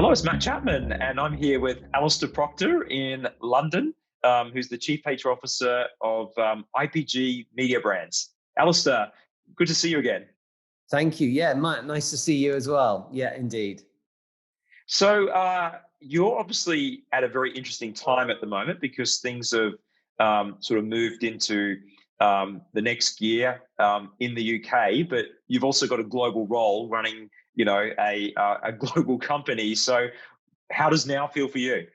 Hello, it's Matt Chapman, and I'm here with Alastair Procter in London, who's the Chief HR Officer of IPG Mediabrands. Alastair, good to see you again. Thank you. Yeah, Matt, nice to see you as well. Yeah, indeed. So you're obviously at a very interesting time at the moment because things have sort of moved into the next year in the UK, but you've also got a global role running, a global company. So how does now feel for you?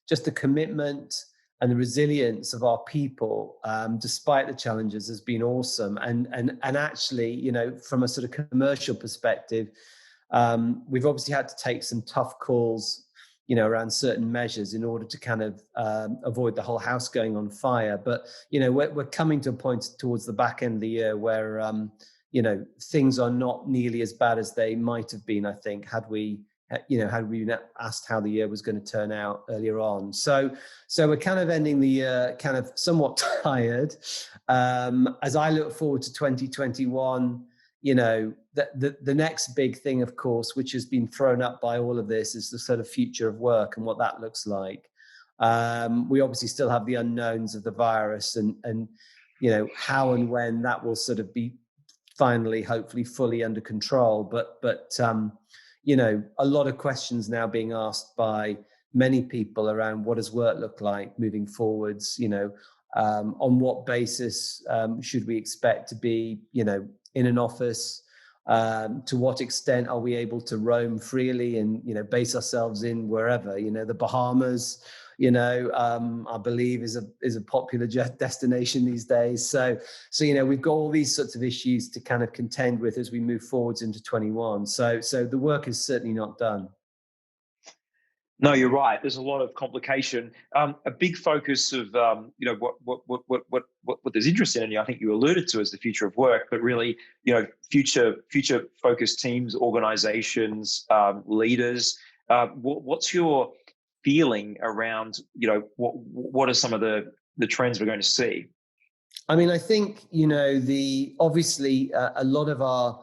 Just the commitment and the resilience of our people, despite the challenges, has been awesome. And actually, from a sort of commercial perspective, we've obviously had to take some tough calls, around certain measures in order to kind of avoid the whole house going on fire. But we're coming to a point towards the back end of the year where things are not nearly as bad as they might have been. I think had we been asked how the year was going to turn out earlier on. So we're kind of ending the year kind of somewhat tired. As I look forward to 2021, the next big thing, of course, which has been thrown up by all of this, is the sort of future of work and what that looks like. We obviously still have the unknowns of the virus and how and when that will sort of be finally, hopefully, fully under control. But a lot of questions now being asked by many people around what does work look like moving forwards, on what basis should we expect to be, in an office, to what extent are we able to roam freely and, base ourselves in wherever, the Bahamas, I believe is a popular destination these days. So, we've got all these sorts of issues to kind of contend with as we move forwards into 21. So the work is certainly not done. No, you're right. There's a lot of complication. A big focus of what there's interest in, and I think you alluded to, is the future of work. But really, future focused teams, organizations, leaders. What's your feeling around what are some of the trends we're going to see? I mean, I think obviously a lot of our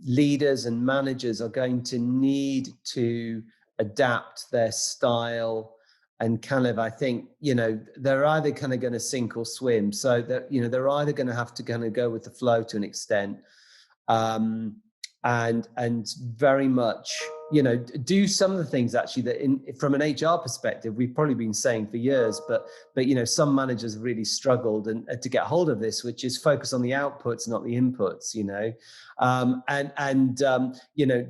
leaders and managers are going to need to adapt their style and kind of, I think, they're either kind of going to sink or swim. So that, they're either going to have to kind of go with the flow to an extent, and very much, do some of the things actually that from an HR perspective, we've probably been saying for years, but some managers have really struggled and to get hold of this, which is focus on the outputs, not the inputs,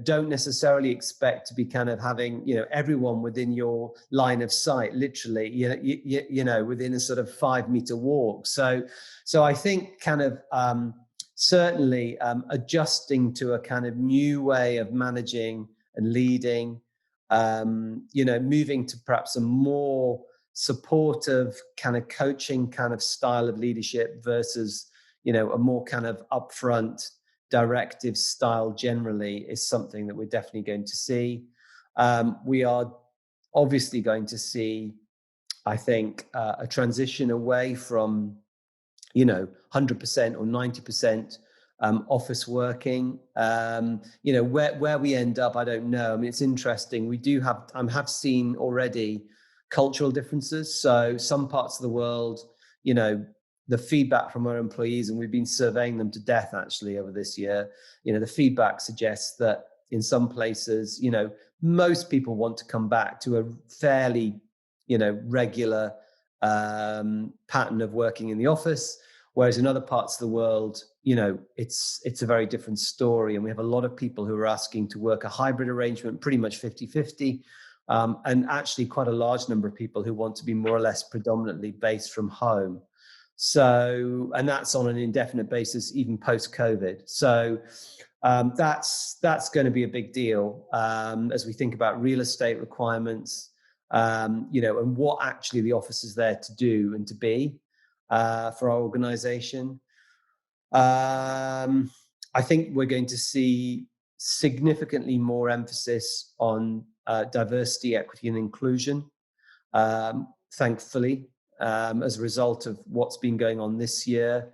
don't necessarily expect to be kind of having, everyone within your line of sight, literally, within a sort of 5-meter walk. So I think kind of, certainly adjusting to a kind of new way of managing and leading, moving to perhaps a more supportive kind of coaching kind of style of leadership versus, a more kind of upfront directive style generally, is something that we're definitely going to see. We are obviously going to see, I think, a transition away from 100% or 90% office working. Where we end up, I don't know. I mean, it's interesting. We do have seen already cultural differences. So some parts of the world, the feedback from our employees, and we've been surveying them to death actually over this year, the feedback suggests that in some places, most people want to come back to a fairly, regular pattern of working in the office, whereas in other parts of the world, it's a very different story. And we have a lot of people who are asking to work a hybrid arrangement, pretty much 50-50, and actually quite a large number of people who want to be more or less predominantly based from home. So, and that's on an indefinite basis, even post-COVID. So that's going to be a big deal as we think about real estate requirements, and what actually the office is there to do and to be for our organization. I think we're going to see significantly more emphasis on diversity, equity, and inclusion, thankfully, as a result of what's been going on this year.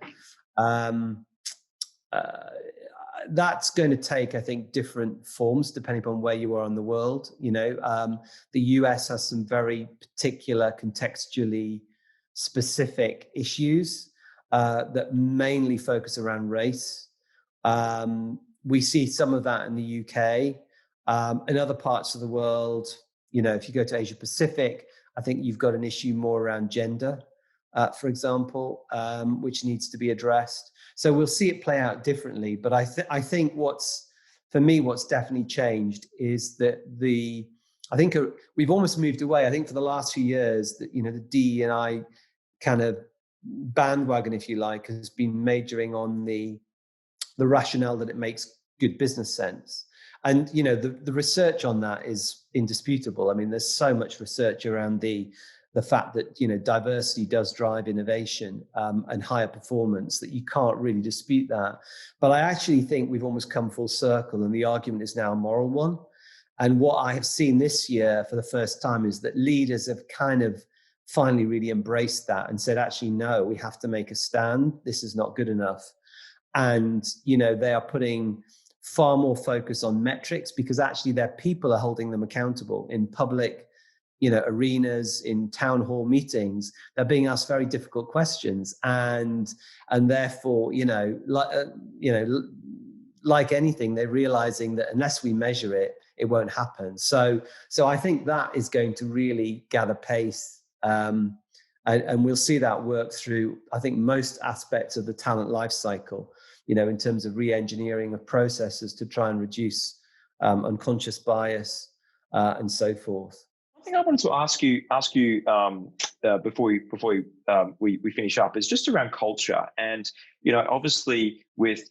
that's going to take, I think, different forms depending upon where you are in the world. The US has some very particular, contextually specific issues that mainly focus around race. We see some of that in the UK. In other parts of the world, if you go to Asia Pacific, I think you've got an issue more around gender, for example, which needs to be addressed. So we'll see it play out differently. But I think what's definitely changed is that I think we've almost moved away. I think for the last few years, that the DE&I kind of bandwagon, if you like, has been majoring on the rationale that it makes good business sense. And the research on that is indisputable. I mean, there's so much research around the fact that diversity does drive innovation and higher performance, that you can't really dispute that. But I actually think we've almost come full circle, and the argument is now a moral one. And what I have seen this year for the first time is that leaders have kind of finally really embraced that and said, actually, no, we have to make a stand. This is not good enough. And they are putting far more focus on metrics, because actually their people are holding them accountable in public arenas, in town hall meetings. They're being asked very difficult questions, and therefore like anything, they're realizing that unless we measure it, it won't happen. So I think that is going to really gather pace, and we'll see that work through, I think, most aspects of the talent life cycle, in terms of re-engineering of processes to try and reduce unconscious bias and so forth. One thing I wanted to ask you before we finish up is just around culture. And obviously with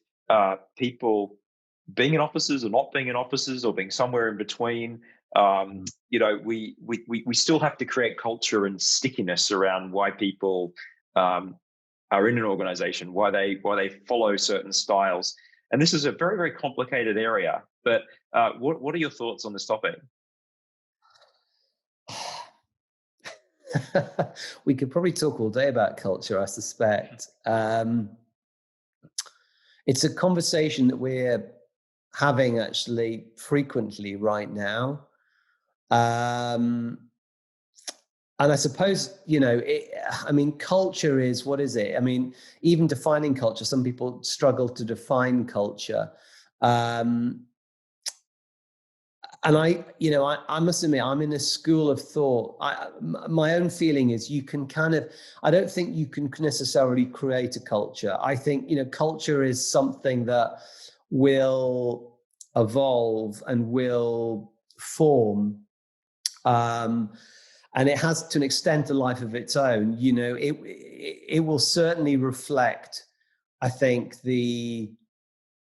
people being in offices or not being in offices or being somewhere in between, we still have to create culture and stickiness around why people are in an organization, why they follow certain styles. And this is a very, very complicated area. But what are your thoughts on this topic? We could probably talk all day about culture, I suspect. It's a conversation that we're having actually frequently right now. And I suppose, culture is, what is it? I mean, even defining culture, some people struggle to define culture. And I must admit, I'm in a school of thought. My own feeling is I don't think you can necessarily create a culture. I think, culture is something that will evolve and will form. And it has, to an extent, a life of its own. It will certainly reflect, I think, the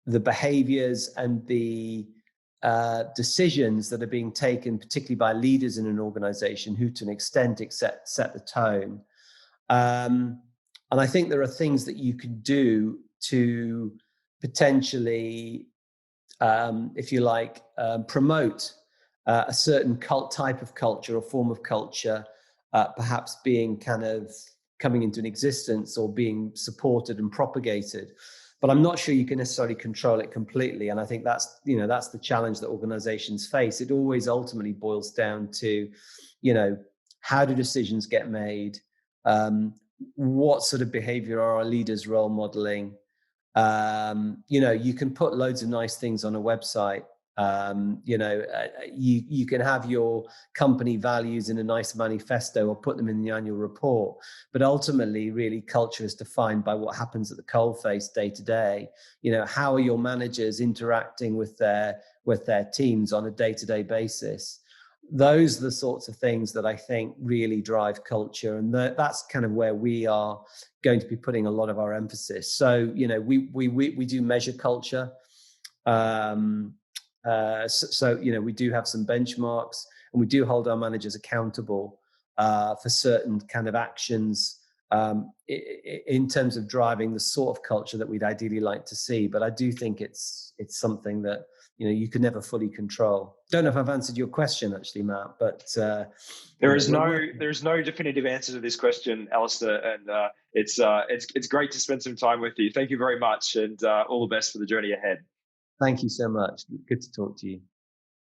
behaviors and the decisions that are being taken, particularly by leaders in an organization, who to an extent set the tone. And I think there are things that you can do to potentially, if you like, promote a certain type of culture or form of culture, perhaps being kind of coming into an existence or being supported and propagated. But I'm not sure you can necessarily control it completely. And I think that's the challenge that organizations face. It always ultimately boils down to, how do decisions get made? What sort of behavior are our leaders role modeling? You can put loads of nice things on a website. You can have your company values in a nice manifesto or put them in the annual report, but ultimately, really, culture is defined by what happens at the coalface day to day. How are your managers interacting with their teams on a day-to-day basis? Those are the sorts of things that I think really drive culture, and that's kind of where we are going to be putting a lot of our emphasis. So, we do measure culture. We do have some benchmarks, and we do hold our managers accountable for certain kind of actions in terms of driving the sort of culture that we'd ideally like to see. But I do think it's something that you can never fully control. Don't know if I've answered your question, actually, Matt, but there's no definitive answer to this question, Alastair, and it's great to spend some time with you. Thank you very much, and all the best for the journey ahead. Thank you so much. Good to talk to you.